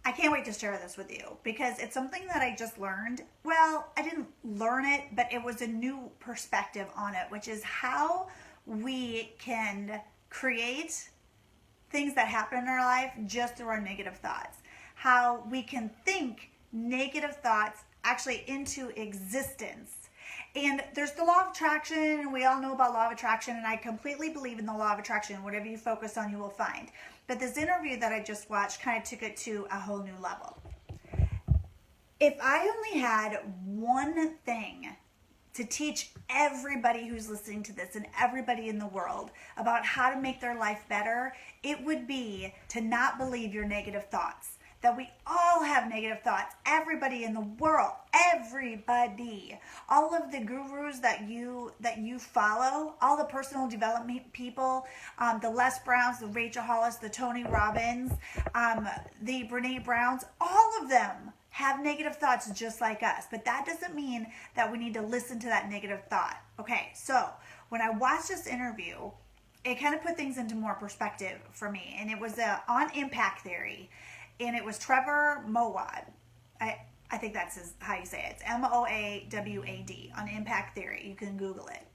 I can't wait to share this with you because it's something that I just learned. Well, I didn't learn it, but it was a new perspective on it, which is how we can create things that happen in our life just through our negative thoughts. How we can think negative thoughts actually into existence. And there's the law of attraction, and we all know about law of attraction, and I completely believe in the law of attraction. Whatever you focus on, you will find. But this interview that I just watched kind of took it to a whole new level. If I only had one thing to teach everybody who's listening to this and everybody in the world about how to make their life better, it would be to not believe your negative thoughts. That we all have negative thoughts. Everybody in the world, everybody, all of the gurus that you follow, all the personal development people, the Les Browns, the Rachel Hollis, the Tony Robbins, the Brene Browns, all of them have negative thoughts just like us. But that doesn't mean that we need to listen to that negative thought. Okay, so when I watched this interview, it kind of put things into more perspective for me, and it was on impact theory. And it was Trevor Moawad. I think that's how you say it. It's Moawad on impact theory. You can Google it.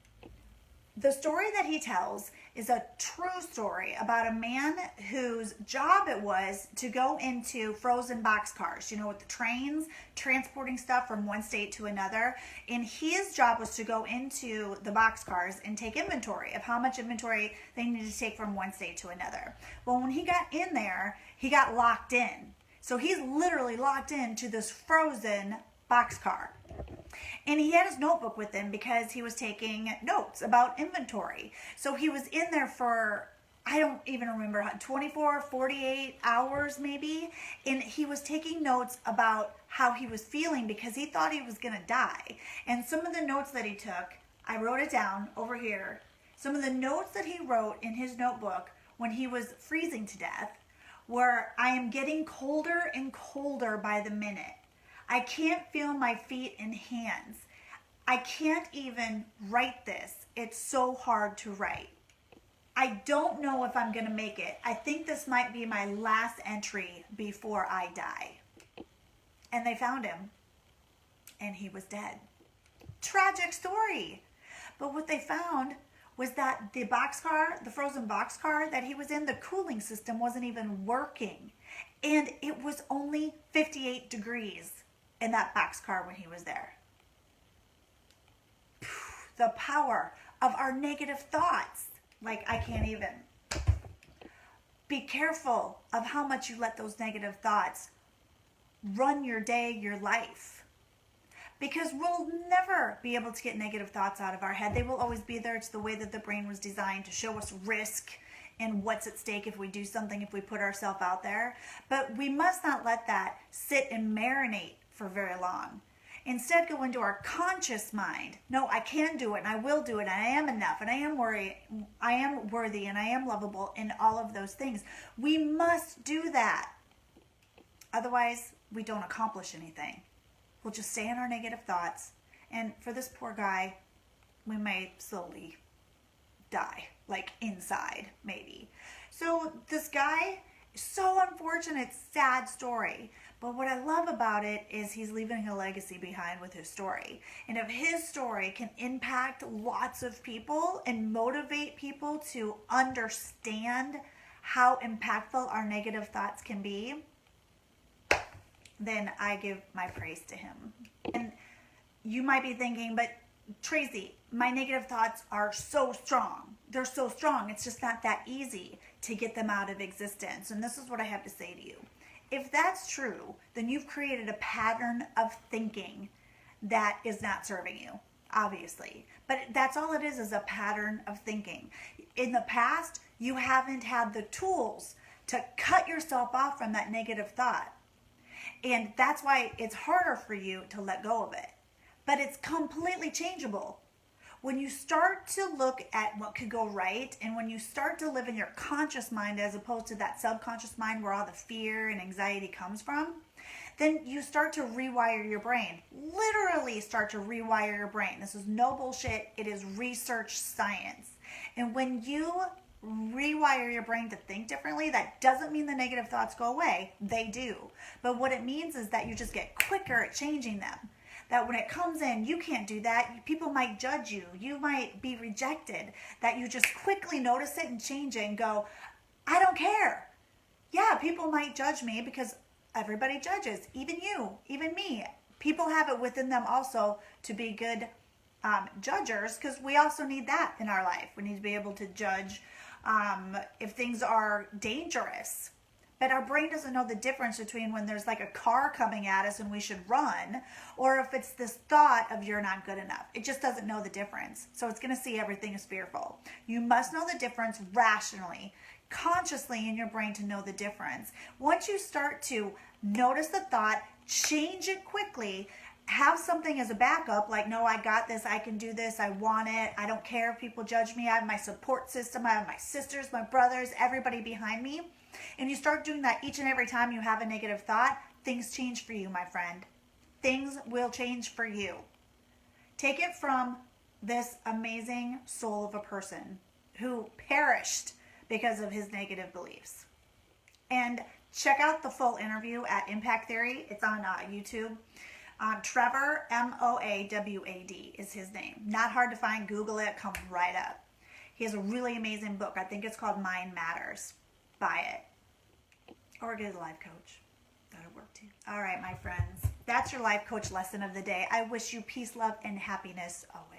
The story that he tells is a true story about a man whose job it was to go into frozen boxcars, with the trains, transporting stuff from one state to another. And his job was to go into the boxcars and take inventory of how much inventory they needed to take from one state to another. Well, when he got in there, he got locked in. So he's literally locked into this frozen boxcar. And he had his notebook with him because he was taking notes about inventory. So he was in there for, I don't even remember, 24, 48 hours maybe. And he was taking notes about how he was feeling because he thought he was going to die. And some of the notes that he took, I wrote it down over here. Some of the notes that he wrote in his notebook when he was freezing to death were, I am getting colder and colder by the minute. I can't feel my feet and hands. I can't even write this. It's so hard to write. I don't know if I'm going to make it. I think this might be my last entry before I die. And they found him, and he was dead. Tragic story. But what they found was that the boxcar, the frozen boxcar that he was in, the cooling system wasn't even working. And it was only 58 degrees in that boxcar when he was there. The power of our negative thoughts. Like, I can't even. Be careful of how much you let those negative thoughts run your day, your life. Because we'll never be able to get negative thoughts out of our head. They will always be there. It's the way that the brain was designed to show us risk and what's at stake if we do something, if we put ourselves out there. But we must not let that sit and marinate for very long. Instead, go into our conscious mind. No, I can do it, and I will do it, and I am enough, and I am worthy, and I am lovable, and all of those things. We must do that. Otherwise, we don't accomplish anything. We'll just stay in our negative thoughts, and for this poor guy, we may slowly die, like inside, maybe. So this guy, so unfortunate, sad story. But what I love about it is he's leaving a legacy behind with his story. And if his story can impact lots of people and motivate people to understand how impactful our negative thoughts can be, then I give my praise to him. And you might be thinking, but Tracy, my negative thoughts are so strong. They're so strong. It's just not that easy to get them out of existence. And this is what I have to say to you. If that's true, then you've created a pattern of thinking that is not serving you, obviously. But that's all it is a pattern of thinking. In the past, you haven't had the tools to cut yourself off from that negative thought. And that's why it's harder for you to let go of it. But it's completely changeable. When you start to look at what could go right, and when you start to live in your conscious mind as opposed to that subconscious mind where all the fear and anxiety comes from, then you start to rewire your brain. Literally start to rewire your brain. This is no bullshit. It is research science. And when you rewire your brain to think differently. That doesn't mean the negative thoughts go away. They do. But what it means is that you just get quicker at changing them. That when it comes in, you can't do that. People might judge you. You might be rejected. That you just quickly notice it and change it and go, I don't care. Yeah, people might judge me because everybody judges. Even you, even me. People have it within them also to be good judgers, because we also need that in our life. We need to be able to judge if things are dangerous. But our brain doesn't know the difference between when there's like a car coming at us and we should run, or if it's this thought of you're not good enough. It just doesn't know the difference. So it's going to see everything as fearful. You must know the difference rationally, consciously in your brain to know the difference. Once you start to notice the thought, change it quickly, have something as a backup, like, no, I got this, I can do this, I want it, I don't care if people judge me, I have my support system, I have my sisters, my brothers, everybody behind me. And you start doing that each and every time you have a negative thought, things change for you, my friend. Things will change for you. Take it from this amazing soul of a person who perished because of his negative beliefs. And check out the full interview at Impact Theory. It's on YouTube. Trevor Moawad is his name. Not hard to find. Google it. Comes right up. He has a really amazing book. I think it's called Mind Matters. Buy it. Or get a life coach. That'll work too. All right, my friends. That's your life coach lesson of the day. I wish you peace, love, and happiness always.